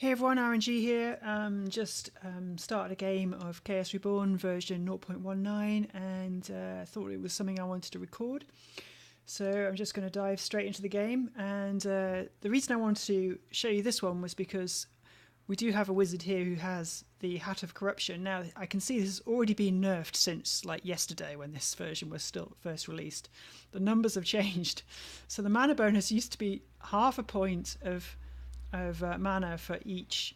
Hey everyone, Arenji here. Just started a game of Chaos Reborn version 0.19 and thought it was something I wanted to record. So I'm just going to dive straight into the game. And the reason I wanted to show you this one was because we do have a wizard here who has the Hat of Corruption. Now I can see this has already been nerfed since like yesterday when this version was still first released. The numbers have changed. So the mana bonus used to be half a point of mana for each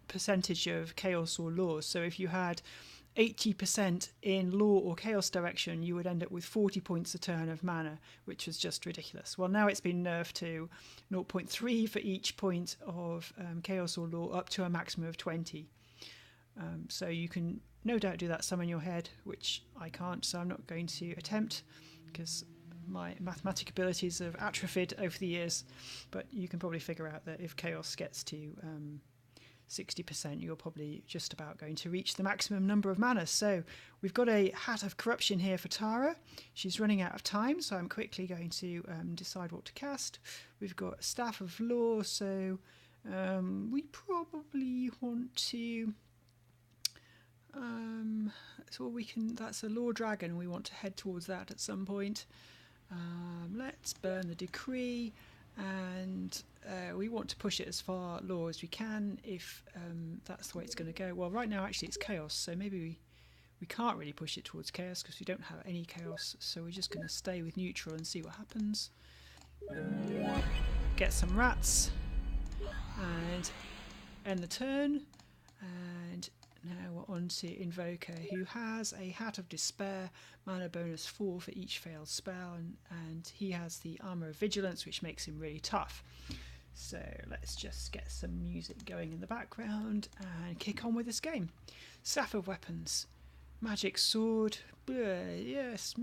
percentage of chaos or law. So if you had 80% in law or chaos direction, you would end up with 40 points a turn of mana, which was just ridiculous. Well, now it's been nerfed to 0.3 for each point of chaos or law, up to a maximum of 20. So you can no doubt do that sum in your head, which I can't, so I'm not going to attempt because my mathematic abilities have atrophied over the years. But you can probably figure out that if chaos gets to 60%, you're probably just about going to reach the maximum number of mana. So we've got a Hat of Corruption here for Tara. She's running out of time, so I'm quickly going to decide what to cast. We've got Staff of Law, so we probably want to that's a Law Dragon. We want to head towards that at some point. Let's burn the decree, and we want to push it as far law as we can if that's the way it's going to go. Well, right now actually it's chaos, so maybe we can't really push it towards chaos because we don't have any chaos, so we're just going to stay with neutral and see what happens. Get some rats and end the turn. And now we're on to Invoker, who has a Hat of Despair, mana bonus 4 for each failed spell, and he has the Armour of Vigilance, which makes him really tough. So let's just get some music going in the background and kick on with this game. Staff of Weapons, Magic Sword, yes,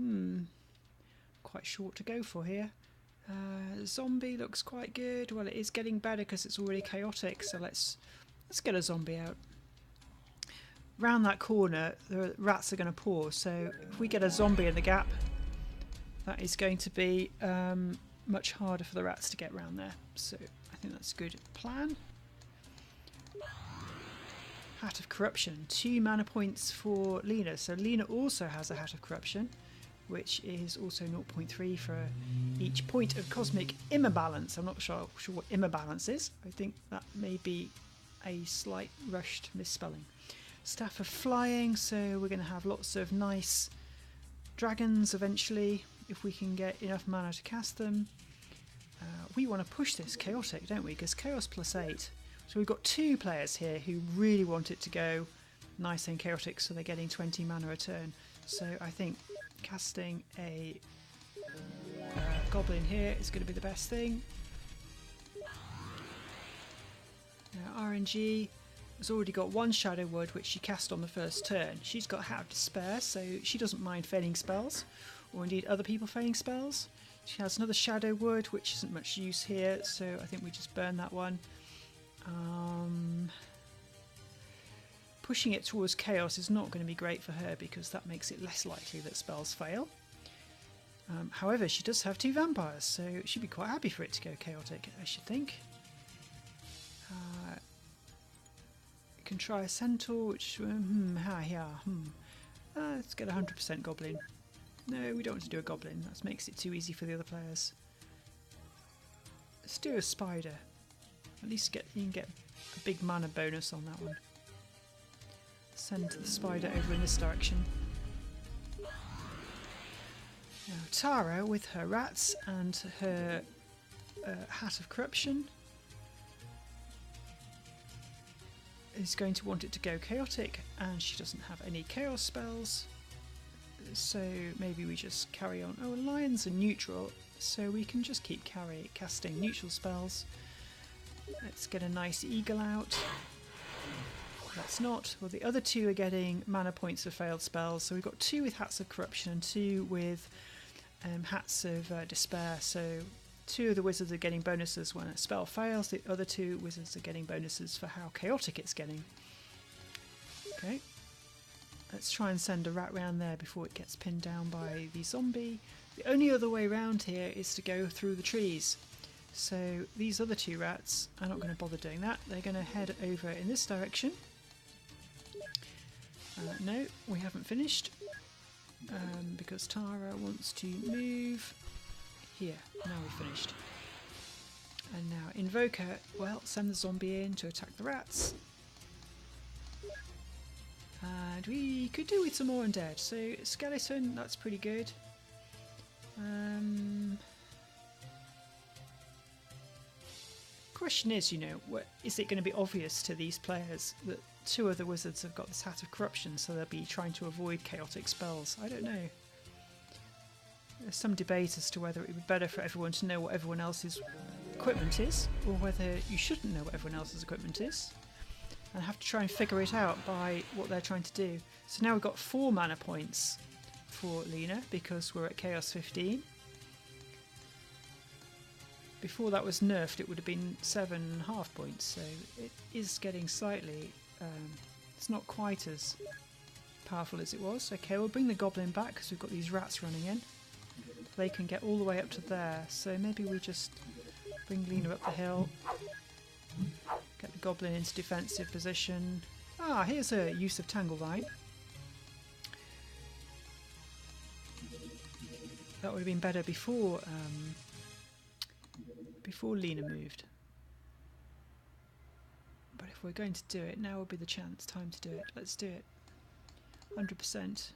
quite short to go for here. Zombie looks quite good. Well, it is getting better because it's already chaotic, so let's get a zombie out. Round that corner, the rats are going to pour, so if we get a zombie in the gap, that is going to be much harder for the rats to get round there. So I think that's a good plan. Hat of Corruption, 2 mana points for Lena. So Lena also has a Hat of Corruption, which is also 0.3 for each point of cosmic imbalance. I'm not sure what imbalance is. I think that may be a slight rushed misspelling. Staff of Flying, so we're going to have lots of nice dragons eventually if we can get enough mana to cast them. We want to push this chaotic, don't we? Because chaos plus 8. So we've got 2 players here who really want it to go nice and chaotic, so they're getting 20 mana a turn. So I think casting a goblin here is going to be the best thing. Now RNG has already got 1 Shadow Wood, which she cast on the first turn. She's got Hat of Despair, so she doesn't mind failing spells, or indeed other people failing spells. She has another Shadow Wood, which isn't much use here, so I think we just burn that one. Pushing it towards chaos is not going to be great for her because that makes it less likely that spells fail. However, she does have 2 vampires, so she'd be quite happy for it to go chaotic, I should think. Can try a centaur, which let's get 100% goblin. No, we don't want to do a goblin. That makes it too easy for the other players. Let's do a spider. At least you can get a big mana bonus on that one. Send the spider over in this direction. Now Tara with her rats and her Hat of Corruption is going to want it to go chaotic, and she doesn't have any chaos spells, so maybe we just carry on. Oh, lions are neutral, so we can just keep casting neutral spells. Let's get a nice eagle out. That's not. Well, the other 2 are getting mana points for failed spells, so we've got 2 with Hats of Corruption and 2 with Hats of Despair, so 2 of the wizards are getting bonuses when a spell fails, the other 2 wizards are getting bonuses for how chaotic it's getting. Okay, let's try and send a rat round there before it gets pinned down by the zombie. The only other way round here is to go through the trees. So these other two rats are not going to bother doing that. They're going to head over in this direction. No, we haven't finished because Tara wants to move here. Now we've finished. And now Invoker, well, send the zombie in to attack the rats. And we could do with some more undead. So skeleton, that's pretty good. Question is, you know, is it going to be obvious to these players that two of the wizards have got this Hat of Corruption, so they'll be trying to avoid chaotic spells? I don't know. There's some debate as to whether it would be better for everyone to know what everyone else's equipment is, or whether you shouldn't know what everyone else's equipment is, and have to try and figure it out by what they're trying to do. So now we've got 4 mana points for Lena because we're at Chaos 15. Before that was nerfed, it would have been 7.5 points, so it is getting slightly... it's not quite as powerful as it was. Okay, we'll bring the goblin back because we've got these rats running in. They can get all the way up to there, so maybe we just bring Lena up the hill, get the goblin into defensive position. Ah, here's a use of Tanglevine. That would have been better before Lena moved. But if we're going to do it, now would be the time to do it. Let's do it. 100%.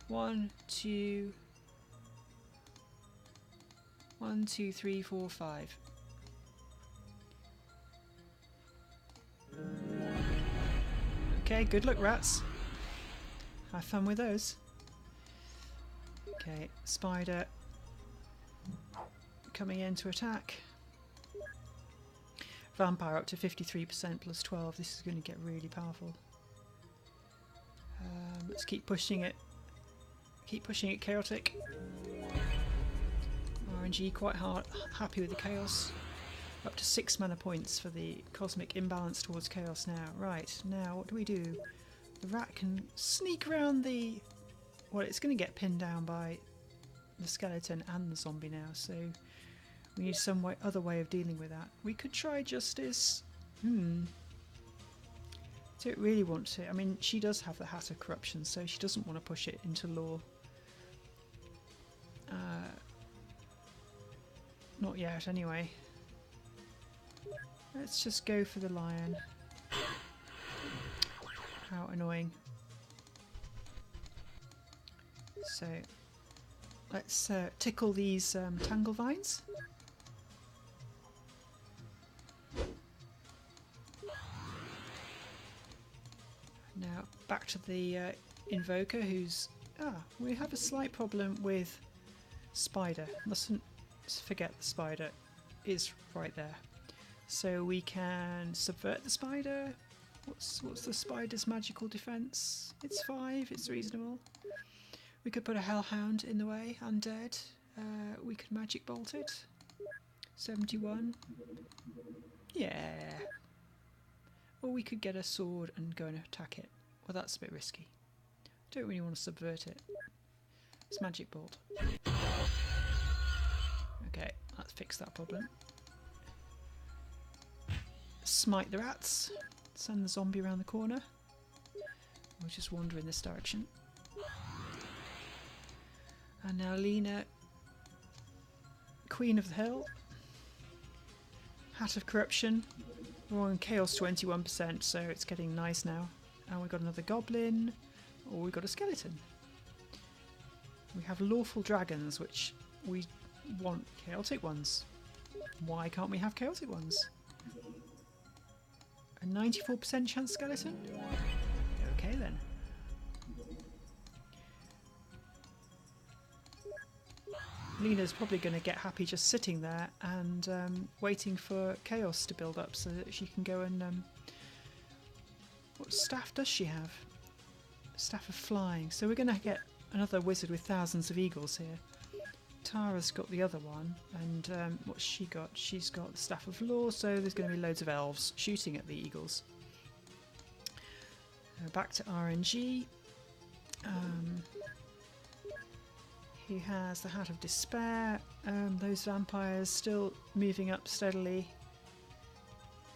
1, 2... 1, 2, 3, 4, 5. Okay, good luck, rats. Have fun with those. Okay, spider coming in to attack. Vampire up to 53% plus 12. This is going to get really powerful. Let's keep pushing it. Keep pushing it chaotic. Arenji quite happy with the chaos. Up to 6 mana points for the cosmic imbalance towards chaos now. Right, now what do we do? The rat can sneak around the... Well, it's going to get pinned down by the skeleton and the zombie now, so we need some other way of dealing with that. We could try Justice. Don't really want to. I mean, she does have the Hat of Corruption, so she doesn't want to push it into law. Not yet, anyway. Let's just go for the lion. How annoying. So, let's tickle these tangle vines. Now, back to the Invoker, who's... we have a slight problem with Spider. Mustn't forget the Spider is right there. So we can subvert the Spider. What's the Spider's magical defense? It's 5, it's reasonable. We could put a Hellhound in the way, undead. We could magic bolt it. 71. Yeah. Or we could get a sword and go and attack it. Well, that's a bit risky. Don't really want to subvert it. It's magic bolt. Okay, let's fix that problem. Smite the rats. Send the zombie around the corner. We'll just wander in this direction. And now Lena, Queen of the Hill. Hat of Corruption. We're on Chaos 21%, so it's getting nice now. And we've got another goblin, or we've got a skeleton. We have lawful dragons, which we want chaotic ones. Why can't we have chaotic ones? A 94% chance skeleton? Okay then. Lena's probably going to get happy just sitting there and waiting for chaos to build up so that she can go and... what staff does she have? Staff of Flying. So we're going to get another wizard with thousands of eagles here. Tara's got the other one, and what's she got? She's got the Staff of Law, so there's going to be loads of elves shooting at the eagles. Back to RNG. who has the Hat of Despair. Those vampires still moving up steadily.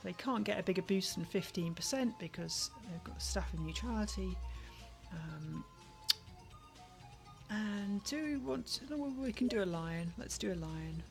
They can't get a bigger boost than 15% because they've got Staff of Neutrality. And do we want... well, we can do a lion. Let's do a lion.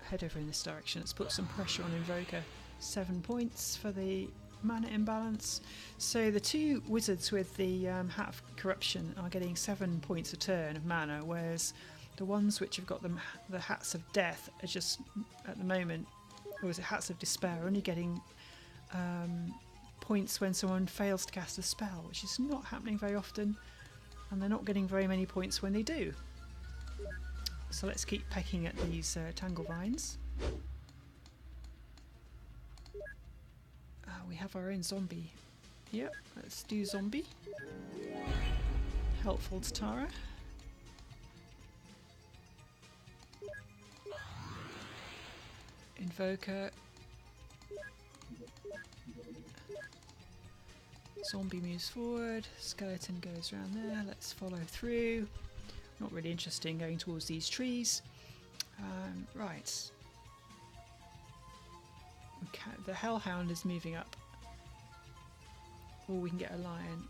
Head over in this direction. Let's put some pressure on Invoker. 7 points for the mana imbalance. So the two wizards with the Hat of Corruption are getting 7 points a turn of mana, whereas the ones which have got the Hats of Death are just, at the moment, or is it Hats of Despair, are only getting points when someone fails to cast a spell, which is not happening very often, and they're not getting very many points when they do. So let's keep pecking at these tangle vines. We have our own zombie. Yep, let's do zombie. Helpful to Tara. Invoker. Zombie moves forward. Skeleton goes around there. Let's follow through. Not really interested in going towards these trees. Right. The Hellhound is moving up. Or we can get a lion.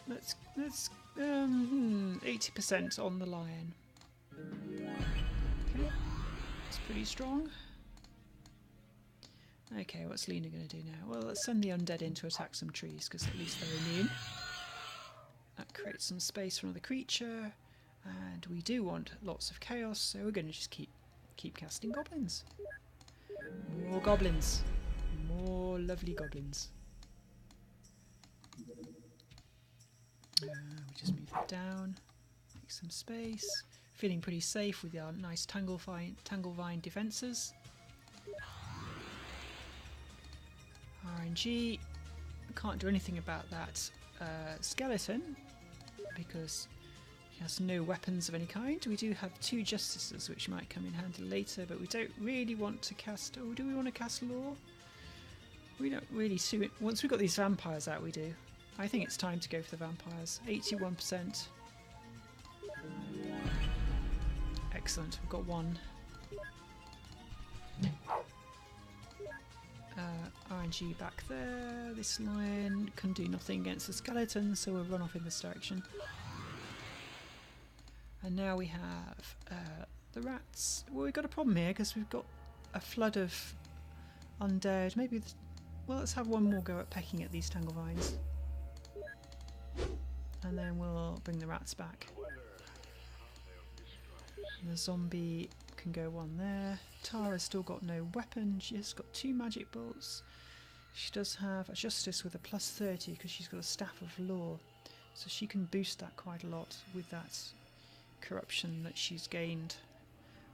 Let's 80% on the lion. Okay, that's pretty strong. Okay, what's Lena going to do now? Well, let's send the undead in to attack some trees, because at least they're immune. That creates some space for another creature, and we do want lots of chaos, so we're going to just keep casting goblins. More goblins. More lovely goblins. We just move it down, make some space. Feeling pretty safe with our nice tangle vine defences. Arenji, can't do anything about that skeleton because he has no weapons of any kind. We do have 2 justices which might come in handy later, but we don't really want to cast... Oh, do we want to cast Law? We don't really suit it. Once we've got these vampires out, we do. I think it's time to go for the vampires. 81%. Excellent, we've got 1. RNG back there. This lion can do nothing against the skeleton, so we'll run off in this direction. And now we have the rats. Well, we've got a problem here because we've got a flood of undead. Maybe, well, let's have one more go at pecking at these tangle vines. And then we'll bring the rats back. And the zombie can go 1 there. Tara's still got no weapon. She has got 2 magic bolts. She does have a justice with a +30 because she's got a staff of law. So she can boost that quite a lot with that corruption that she's gained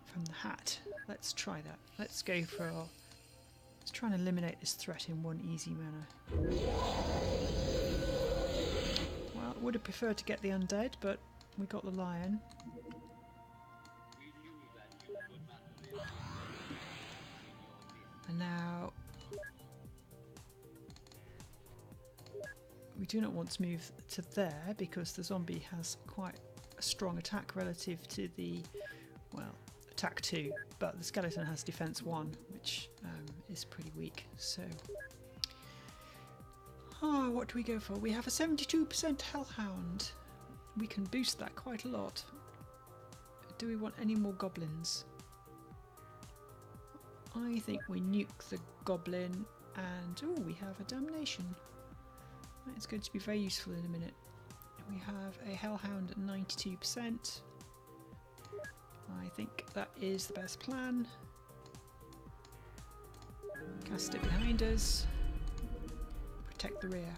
from the hat. Let's try that. Let's go for our... Let's try and eliminate this threat in 1 easy manner. Well, I would have preferred to get the undead, but we got the lion. And now we do not want to move to there because the zombie has quite a strong attack relative to the, well, attack 2, but the skeleton has defense 1, which is pretty weak. So, what do we go for? We have a 72% Hellhound. We can boost that quite a lot. Do we want any more goblins? I think we nuke the goblin, and oh, we have a damnation. It's going to be very useful in a minute. We have a Hellhound at 92%. I think that is the best plan. Cast it behind us. Protect the rear.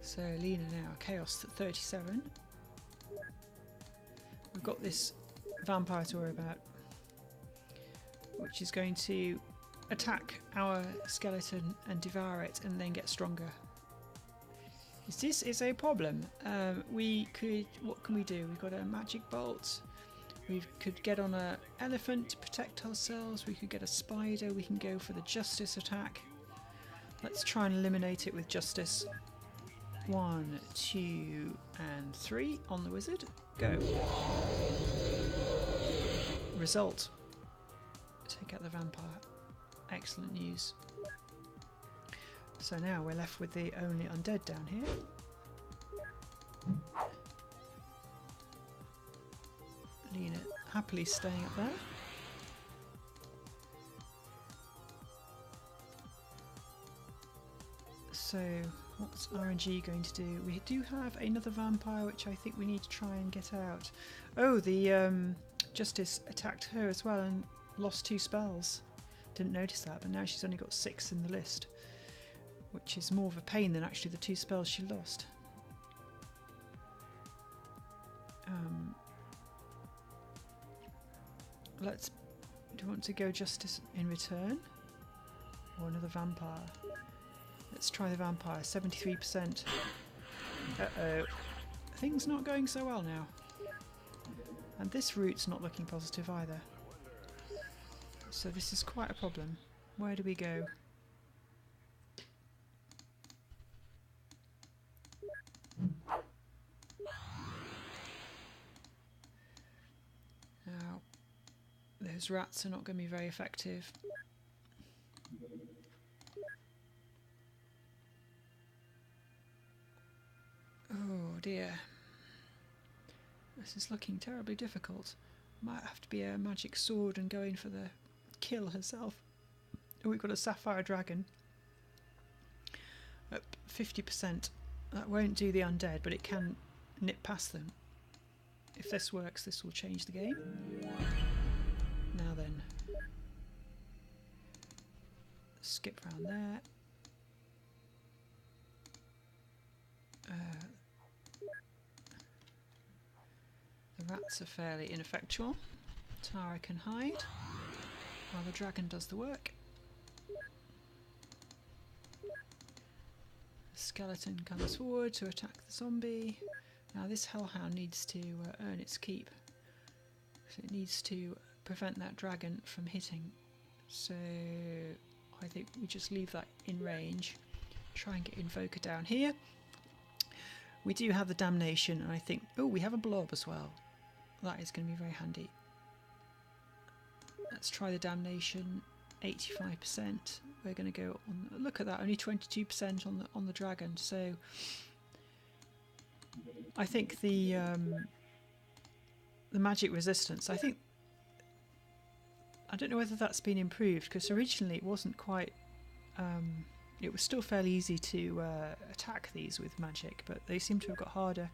So Lena now, Chaos at 37. We've got this vampire to worry about, which is going to attack our skeleton and devour it and then get stronger. This is a problem. What can we do? We've got a magic bolt. We could get on an elephant to protect ourselves. We could get a spider. We can go for the justice attack. Let's try and eliminate it with justice. 1, 2, and 3 on the wizard. Go. Result. Take out the vampire. Excellent news. So now we're left with the only undead down here. Lena happily staying up there. So what's Arenji going to do? We do have another vampire which I think we need to try and get out. Oh, the Justice attacked her as well and lost 2 spells. Didn't notice that, but now she's only got 6 in the list, which is more of a pain than actually the 2 spells she lost. Do you want to go Justice in return? Or another vampire? Let's try the vampire, 73%. Uh-oh. Things not going so well now. And this route's not looking positive either. So this is quite a problem. Where do we go? Now, those rats are not going to be very effective. Oh dear. This is looking terribly difficult. Might have to be a magic sword and go in for the kill herself. Oh, we've got a sapphire dragon. Up 50%. That won't do the undead, but it can nip past them. If this works, this will change the game. Now then. Skip round there. The rats are fairly ineffectual. Tara can hide while the dragon does the work. The skeleton comes forward to attack the zombie. Now this hellhound needs to earn its keep. So it needs to prevent that dragon from hitting. So I think we just leave that in range. Try and get Invoker down here. We do have the damnation, and I think... Oh, we have a blob as well. That is going to be very handy. Let's try the damnation. 85%. We're going to go on. Look at that, only 22% on the dragon. So I think the magic resistance. I don't know whether that's been improved, because originally it wasn't quite. It was still fairly easy to attack these with magic, but they seem to have got harder,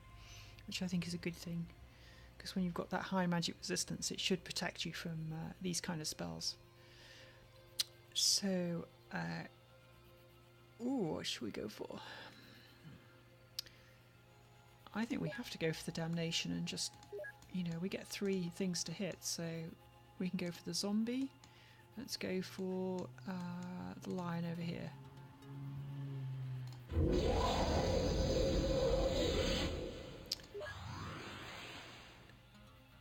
which I think is a good thing. Because when you've got that high magic resistance, it should protect you from these kind of spells. So, what should we go for? I think we have to go for the damnation and just, we get 3 things to hit, so we can go for the zombie. Let's go for the lion over here.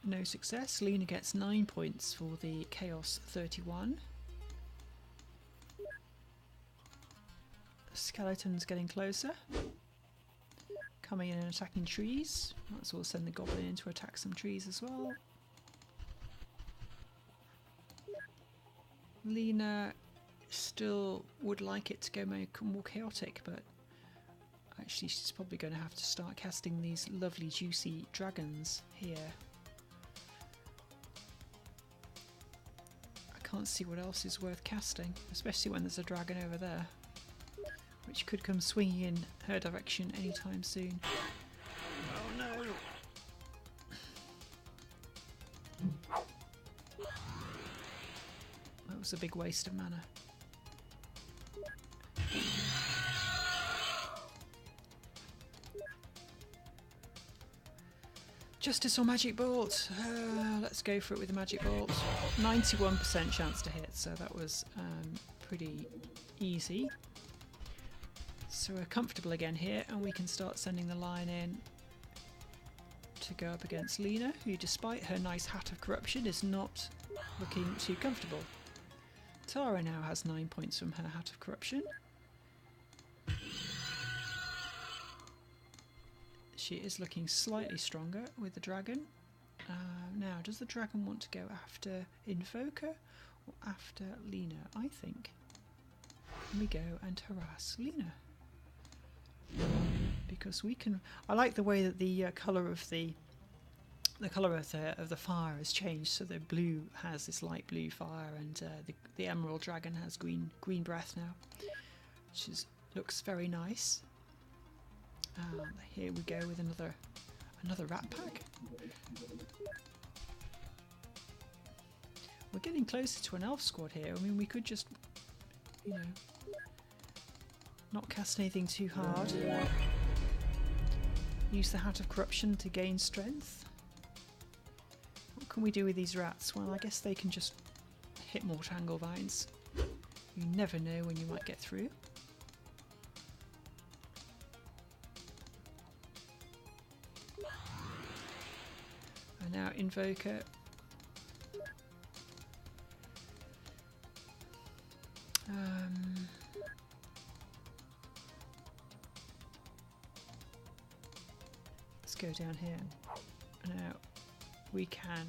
No success. Lena gets 9 points for the Chaos 31. Skeleton's getting closer. Coming in and attacking trees. Let's all send the goblin in to attack some trees as well. Lena still would like it to go more chaotic, but actually she's probably going to have to start casting these lovely juicy dragons here. I can't see what else is worth casting, especially when there's a dragon over there, which could come swinging in her direction anytime soon. Oh no! That was a big waste of mana. Justice or Magic Bolt? Let's go for it with the Magic Bolt. 91% chance to hit, so that was pretty easy. So we're comfortable again here, and we can start sending the lion in to go up against Lena, who despite her nice hat of corruption is not looking too comfortable. Tara now has 9 points from her hat of corruption. She is looking slightly stronger with the dragon. Now, does the dragon want to go after Invoker or after Lena? I think we go and harass Lena. Because we can. I like the way that the colour of the fire has changed. So the blue has this light blue fire, and the emerald dragon has green breath now, which looks very nice. Here we go with another rat pack. We're getting closer to an elf squad here. I mean, we could just, you know, not cast anything too hard. Use the Hat of Corruption to gain strength. What can we do with these rats? Well, I guess they can just hit more tangle vines. You never know when you might get through. And now Invoker. Let's go down here. Now we can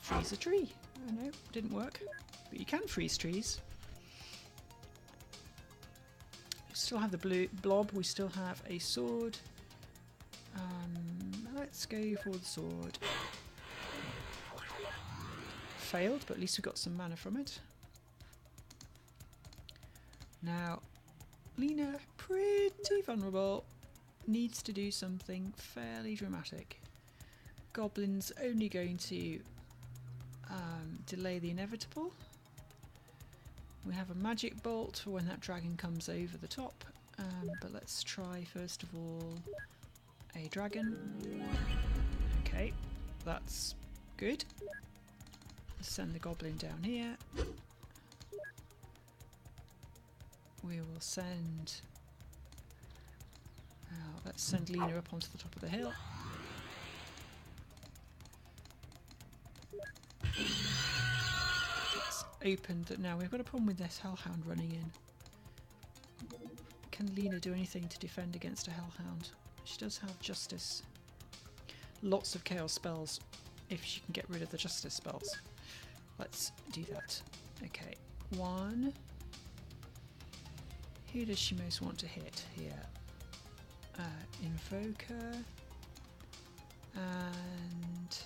freeze a tree. Oh no, didn't work. But you can freeze trees. We still have the blue blob. We still have a sword. Let's go for the sword. Failed, but at least we got some mana from it. Now, Lena, pretty vulnerable, needs to do something fairly dramatic. Goblin's only going to delay the inevitable. We have a magic bolt for when that dragon comes over the top, but let's try first of all a dragon. Okay, that's good. Let's send the goblin down here. We will send... let's send Lena up onto the top of the hill. It's opened that now. We've got a problem with this hellhound running in. Can Lena do anything to defend against a hellhound? She does have justice. Lots of chaos spells if she can get rid of the justice spells. Let's do that. Okay, one. Who does she most want to hit here? Invoker. And...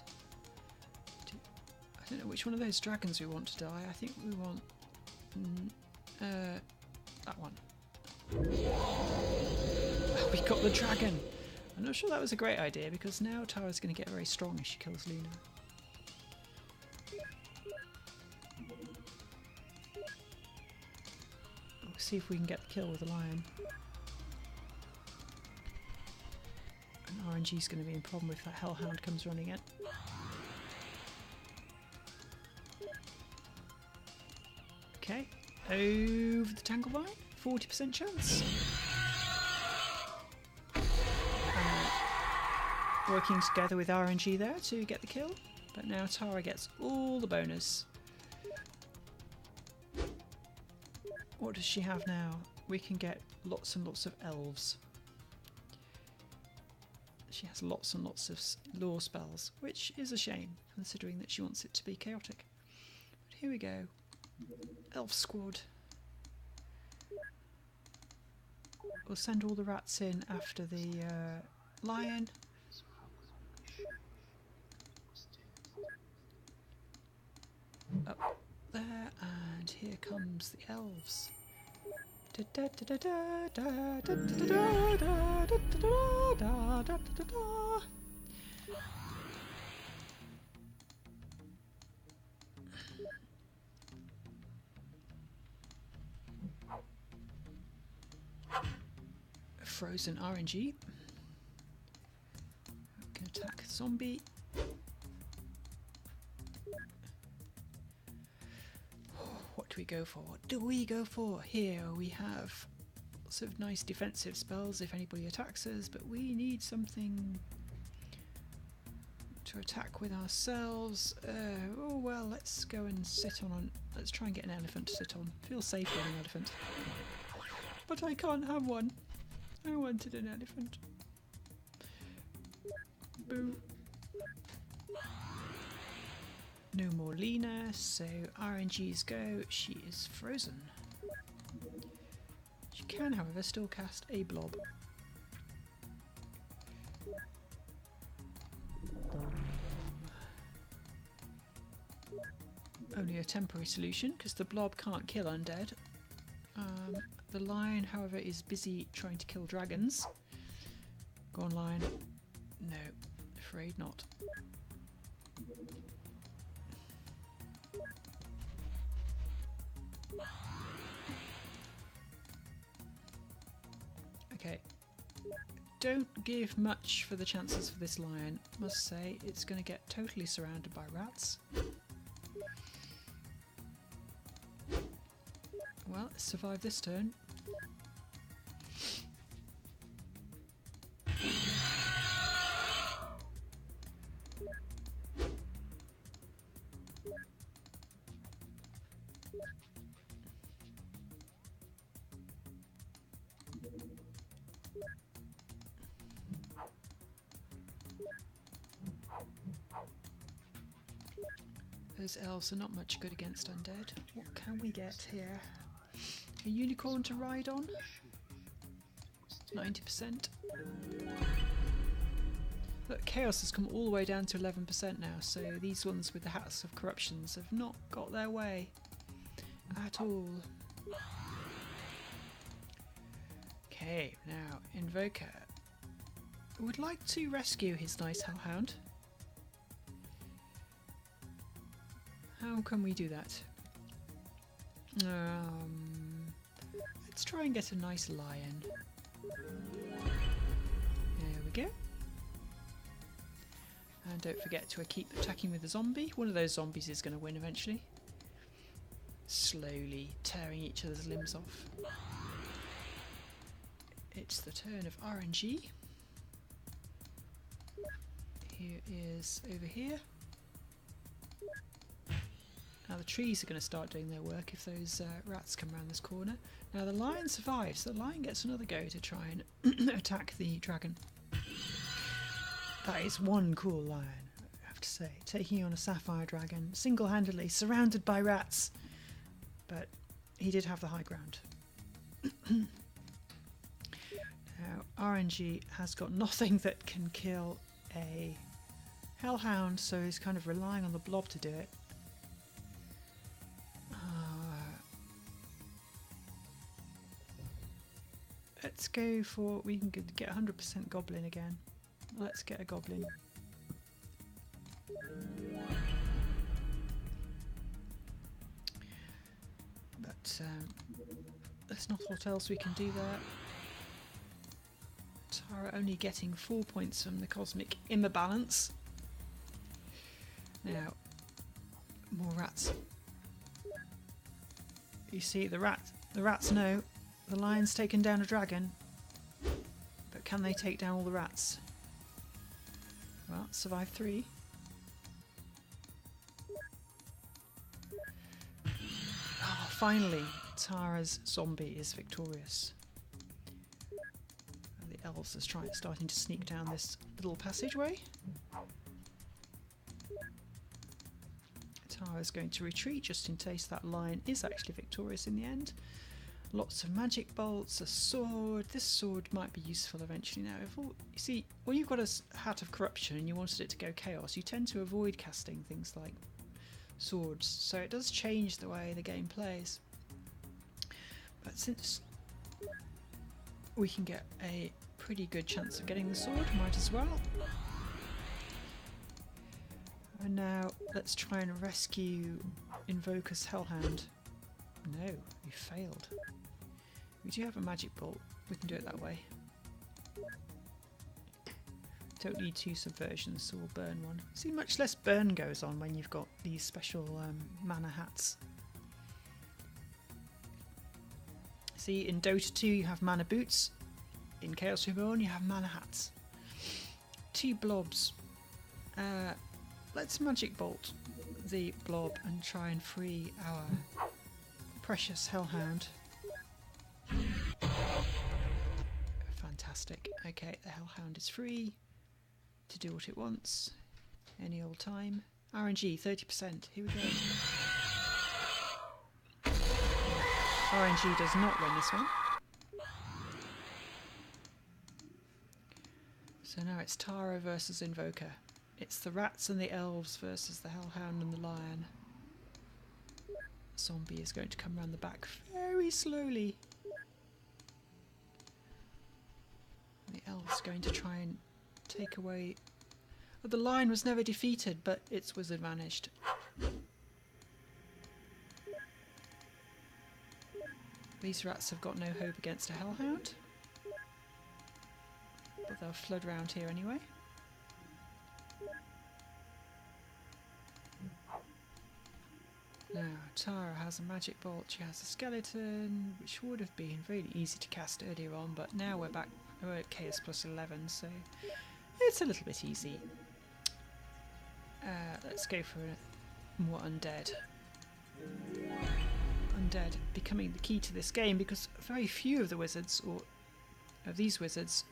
I don't know which one of those dragons we want to die. I think we want... that one. Oh, we got the dragon! I'm not sure that was a great idea because now Tara's going to get very strong if she kills Lena. We'll see if we can get the kill with the lion. And Arenji's going to be in problem if that hellhound comes running in. Okay, over the tangle vine, 40% chance. Working together with Arenji there to get the kill, but now Tara gets all the bonus. What does she have now? We can get lots and lots of elves. She has lots and lots of lore spells, which is a shame, considering that she wants it to be chaotic. But here we go. Elf squad. We'll send all the rats in after the lion. Up there, and here comes the elves. Frozen Arenji. Can attack zombie. What do we go for? What do we go for? Here we have lots of nice defensive spells if anybody attacks us, but we need something to attack with ourselves. Oh well, let's go and sit on. Let's try and get an elephant to sit on. Feel safe with an elephant. But I can't have one. I wanted an elephant. Boo. No more Lena, so RNG's go. She is frozen. She can, however, still cast a blob. Only a temporary solution, because the blob can't kill undead. The lion, however, is busy trying to kill dragons. Go on, lion. No, afraid not. Okay. Don't give much for the chances for this lion. Must say, it's going to get totally surrounded by rats. Well, it's survived this turn. Those elves are not much good against undead. What can we get here? A unicorn to ride on? 90%. Look, chaos has come all the way down to 11% now, so these ones with the hats of corruptions have not got their way at all. Okay, now Invoker would like to rescue his nice hellhound. How can we do that? Let's try and get a nice lion. There we go. And don't forget to keep attacking with the zombie. One of those zombies is going to win eventually. Slowly tearing each other's limbs off. It's the turn of Arenji. Here is over here. Now the trees are going to start doing their work if those rats come around this corner. Now the lion survives, so the lion gets another go to try and attack the dragon. That is one cool lion, I have to say. Taking on a sapphire dragon, single-handedly, surrounded by rats. But he did have the high ground. Now RNG has got nothing that can kill a hellhound, so he's kind of relying on the blob to do it. Let's go for, we can get 100% goblin again. Let's get a goblin. But there's not a lot else we can do there. Tara only getting 4 points from the cosmic imbalance. Now, more rats. You see, the rats know the lion's taken down a dragon, but can they take down all the rats? Well, survive 3. Oh, finally, Tara's zombie is victorious. And the elves are starting to sneak down this little passageway. Tara's going to retreat just in case that lion is actually victorious in the end. Lots of magic bolts, a sword. This sword might be useful eventually now. You see, when you've got a hat of corruption and you wanted it to go chaos, you tend to avoid casting things like swords. So it does change the way the game plays. But since we can get a pretty good chance of getting the sword, might as well. And now let's try and rescue Invoker's Hellhound. No, we failed. We do have a magic bolt. We can do it that way. Don't need 2 subversions, so we'll burn one. See, much less burn goes on when you've got these special mana hats. See, in Dota 2 you have mana boots. In Chaos Reborn you have mana hats. 2 blobs Let's magic bolt the blob and try and free our precious hellhound. Fantastic. Okay, the hellhound is free to do what it wants any old time. RNG 30%. Here we go. RNG does not win this one. So now it's Tara versus Invoker. It's the rats and the elves versus the hellhound and the lion. Zombie is going to come around the back very slowly. The elf's going to try and take away... Oh, the lion was never defeated, but its wizard vanished. These rats have got no hope against a hellhound. But they'll flood around here anyway. Now, Tara has a magic bolt, she has a skeleton, which would have been really easy to cast earlier on, but now we're back, we're at KS plus 11, so it's a little bit easy. Let's go for more undead. Undead becoming the key to this game, because very few of the wizards, or of these wizards,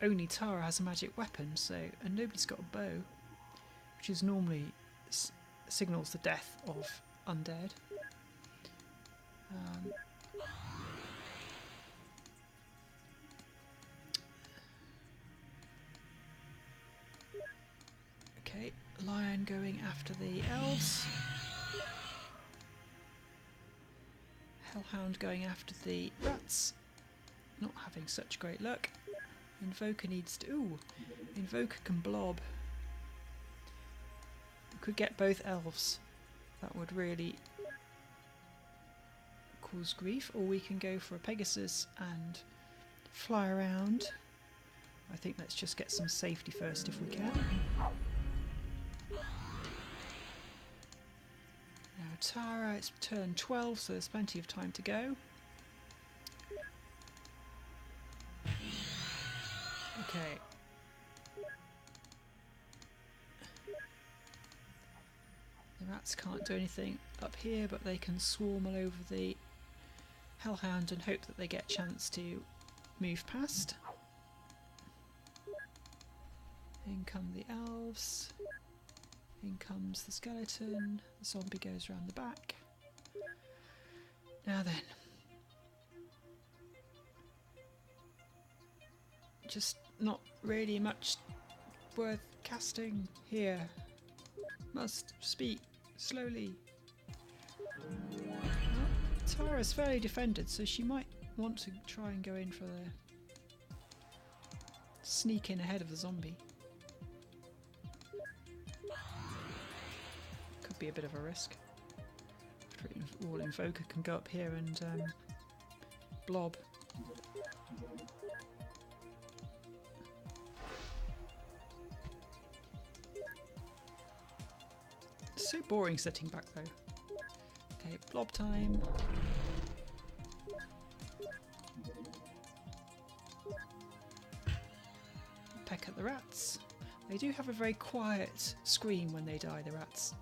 only Tara has a magic weapon, so, and nobody's got a bow, which is normally signals the death of undead. Okay, lion going after the elves. Hellhound going after the rats. Not having such great luck. Invoker needs to... Ooh! Invoker can blob. We could get both elves. That would really cause grief. Or we can go for a Pegasus and fly around. I think let's just get some safety first if we can. Now Tara, it's turn 12, so there's plenty of time to go. Okay. The rats can't do anything up here, but they can swarm all over the hellhound and hope that they get a chance to move past. In come the elves. In comes the skeleton. The zombie goes around the back. Now then. Just not really much worth casting here. Must speak slowly. Well, Tara's fairly defended, so she might want to try and go in for the sneak in ahead of the zombie. Could be a bit of a risk. All Invoker can go up here and blob. So boring sitting back though. Okay, blob time. Peck at the rats. They do have a very quiet scream when they die, the rats.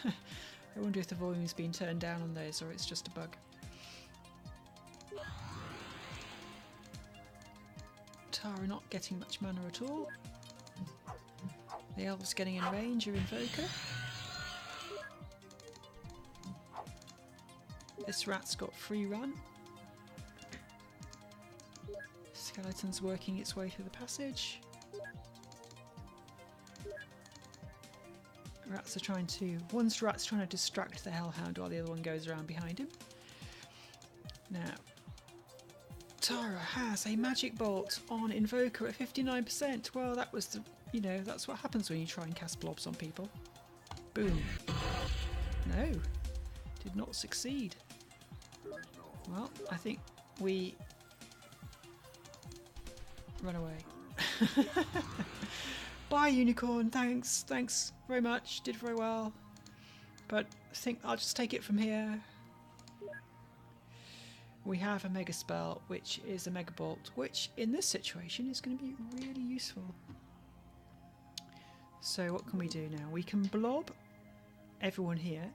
I wonder if the volume's been turned down on those or it's just a bug. Tara not getting much mana at all. The elves getting in range of Invoker. This rat's got free run. Skeleton's working its way through the passage. Rats are trying to... One's rat's trying to distract the hellhound while the other one goes around behind him. Now, Tara has a magic bolt on Invoker at 59%. Well, that was the... You know, that's what happens when you try and cast blobs on people. Boom. No. Did not succeed. Well, I think we run away. Bye, unicorn. Thanks very much. Did very well. But I think I'll just take it from here. We have a mega spell, which is a mega bolt, which in this situation is going to be really useful. So what can we do now? We can blob everyone here,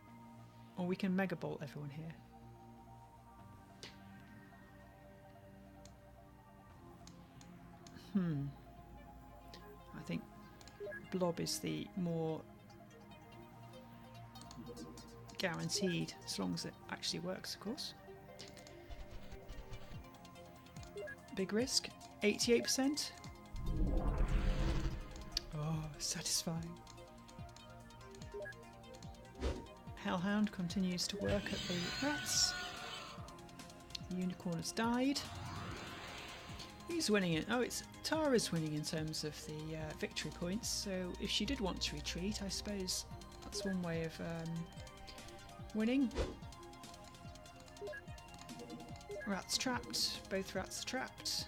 or we can mega bolt everyone here. I think blob is the more guaranteed, as long as it actually works, of course. Big risk, 88%. Oh, satisfying. Hellhound continues to work at the rats. The unicorn has died. Who's winning it? Oh, it's Tara's winning in terms of the victory points. So if she did want to retreat, I suppose that's one way of winning. Rats trapped. Both rats are trapped.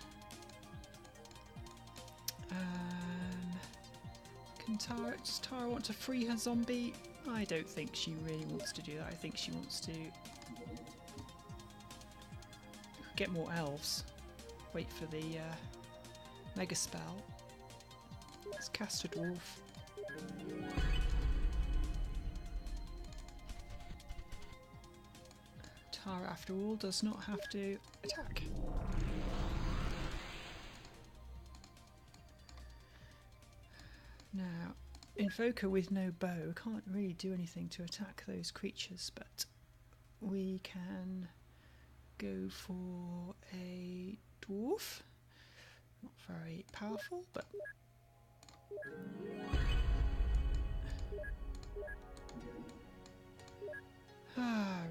Does Tara want to free her zombie? I don't think she really wants to do that. I think she wants to get more elves. Wait for the mega spell. Let's cast a dwarf. Tara, after all, does not have to attack. Now, Invoker with no bow can't really do anything to attack those creatures, but we can go for a dwarf. Not very powerful, but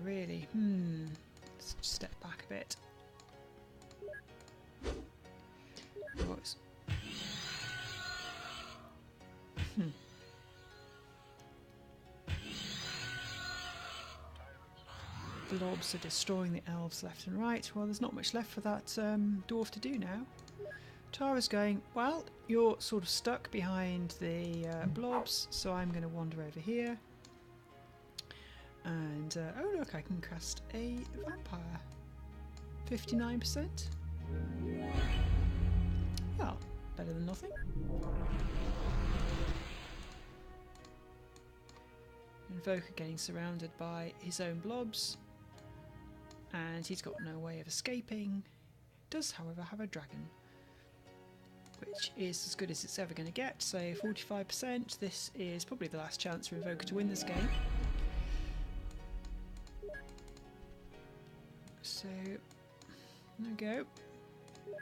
really? Let's step back a bit. What? Blobs are destroying the elves left and right. Well, there's not much left for that dwarf to do now. Tara's going, well, you're sort of stuck behind the blobs, so I'm going to wander over here. And, oh look, I can cast a vampire. 59%? Well, better than nothing. Invoker getting surrounded by his own blobs. And he's got no way of escaping. Does, however, have a dragon, which is as good as it's ever going to get. So 45%. This is probably the last chance for Invoker to win this game. So there we go.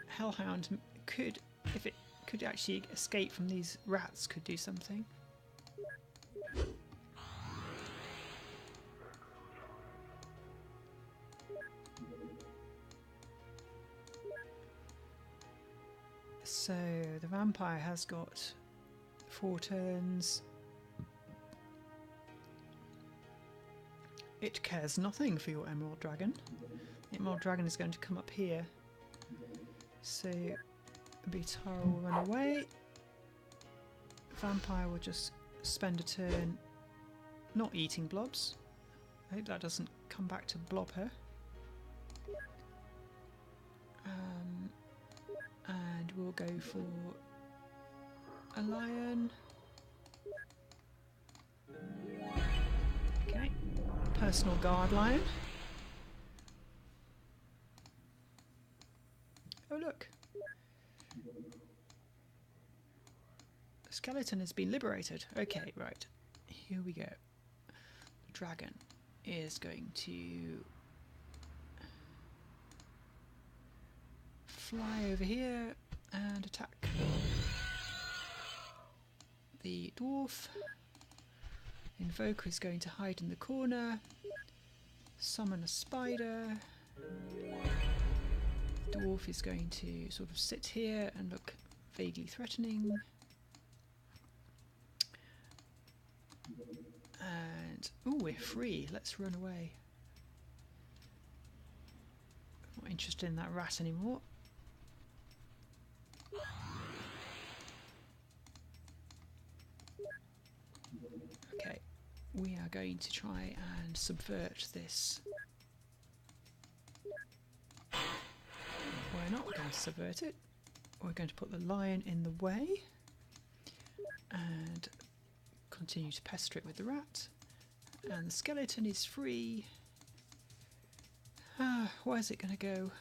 Hellhound could, if it could actually escape from these rats, could do something. So the vampire has got 4 turns. It cares nothing for your Emerald Dragon. The Emerald Dragon is going to come up here. So Tara will run away. Vampire will just spend a turn not eating blobs. I hope that doesn't come back to blob her. And we'll go for a lion. Okay, personal guard lion. Oh look, the skeleton has been liberated. Okay, right, here we go. The dragon is going to fly over here and attack the dwarf. Invoker is going to hide in the corner, summon a spider. Dwarf is going to sort of sit here and look vaguely threatening. And, oh, we're free. Let's run away. Not interested in that rat anymore. Okay, we are going to try and subvert this. We're not going to subvert it. We're going to put the lion in the way. And continue to pester it with the rat. And the skeleton is free. Where's it going to go?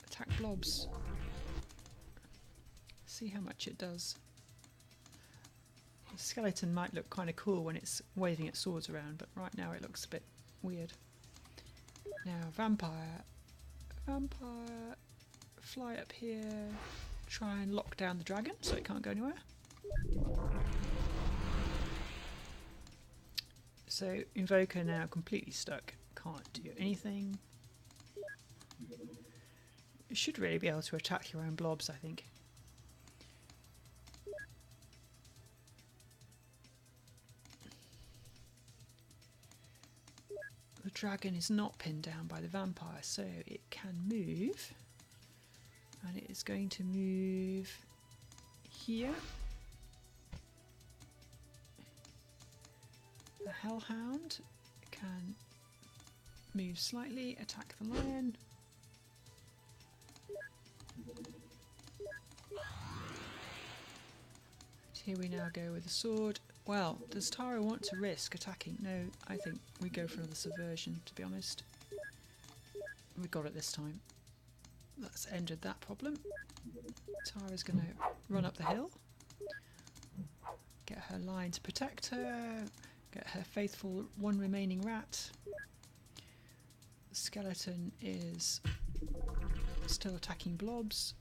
Attack blobs. See how much it does. The skeleton might look kind of cool when it's waving its swords around, but right now it looks a bit weird. Now, vampire. Vampire. Fly up here. Try and lock down the dragon so it can't go anywhere. So, Invoker now completely stuck. Can't do anything. You should really be able to attack your own blobs, I think. The dragon is not pinned down by the vampire, so it can move. And it is going to move here. The hellhound can move slightly, attack the lion. Here we now go with the sword. Well, does Tara want to risk attacking? No, I think we go for another subversion, to be honest. We got it this time. That's ended that problem. Tara's going to run up the hill. Get her lion to protect her. Get her faithful one remaining rat. The skeleton is still attacking blobs.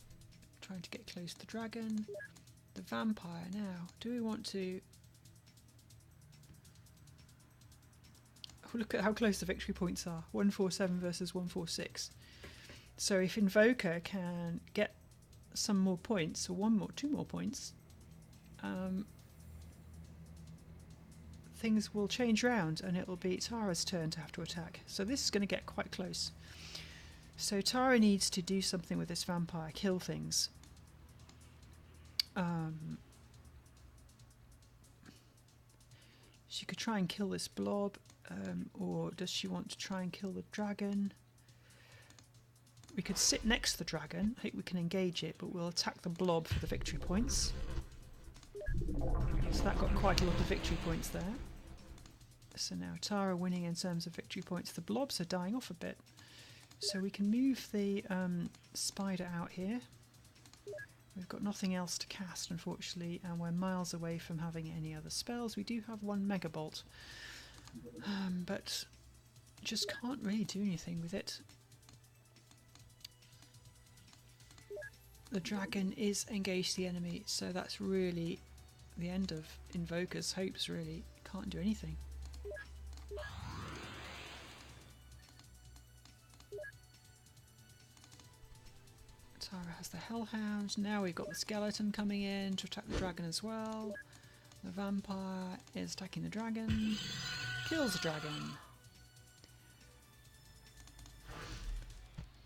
Trying to get close to the dragon. The vampire now. Do we want to... Oh, look at how close the victory points are. 147 versus 146. So if Invoker can get some more points, or two more points, things will change round and it will be Tara's turn to have to attack. So this is going to get quite close. So Tara needs to do something with this vampire, kill things. She could try and kill this blob, or does she want to try and kill the dragon? We could sit next to the dragon. I think we can engage it, but we'll attack the blob for the victory points. So that got quite a lot of victory points there. So now Tara winning in terms of victory points. The blobs are dying off a bit. So we can move the spider out here. We've got nothing else to cast, unfortunately, and we're miles away from having any other spells. We do have one Mega Bolt, but just can't really do anything with it. The dragon is engaged the enemy, so that's really the end of Invoker's hopes, really. Can't do anything. Tara has the hellhound. Now we've got the skeleton coming in to attack the dragon as well. The vampire is attacking the dragon. Kills the dragon.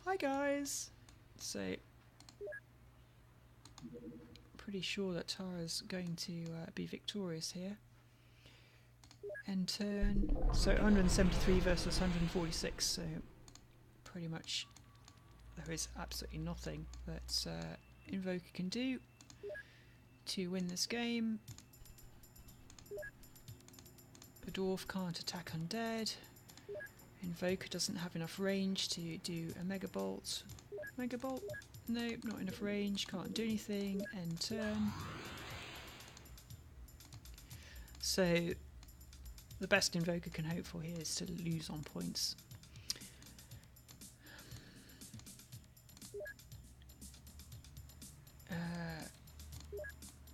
Hi guys! So, pretty sure that Tara's going to be victorious here. End turn. So 173 versus 146, so pretty much there is absolutely nothing that Invoker can do to win this game. The dwarf can't attack undead. Invoker doesn't have enough range to do a Mega Bolt. Mega Bolt? Nope, not enough range, can't do anything. End turn. So the best Invoker can hope for here is to lose on points.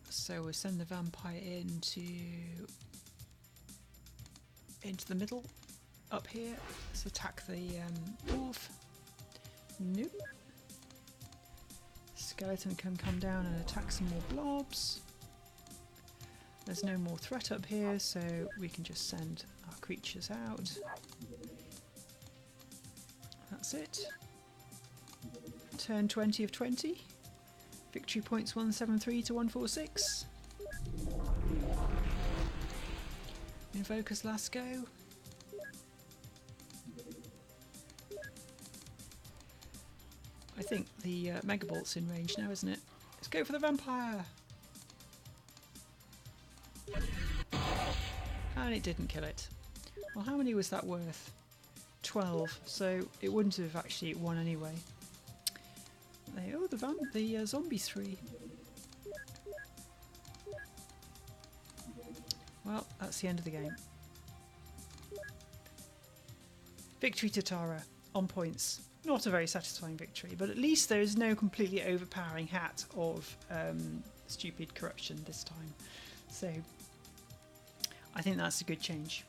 So we'll send the vampire into the middle, up here. Let's attack the dwarf. Nope. Skeleton can come down and attack some more blobs. There's no more threat up here, so we can just send our creatures out. That's it. Turn 20 of 20. Victory points 173 to 146. Invoker's last go. I think the Mega Bolt's in range now, isn't it? Let's go for the vampire! And it didn't kill it. Well, how many was that worth? 12. So it wouldn't have actually won anyway. Oh, the zombies 3. Well, that's the end of the game. Victory to Tara, on points. Not a very satisfying victory, but at least there is no completely overpowering hat of stupid corruption this time. So I think that's a good change.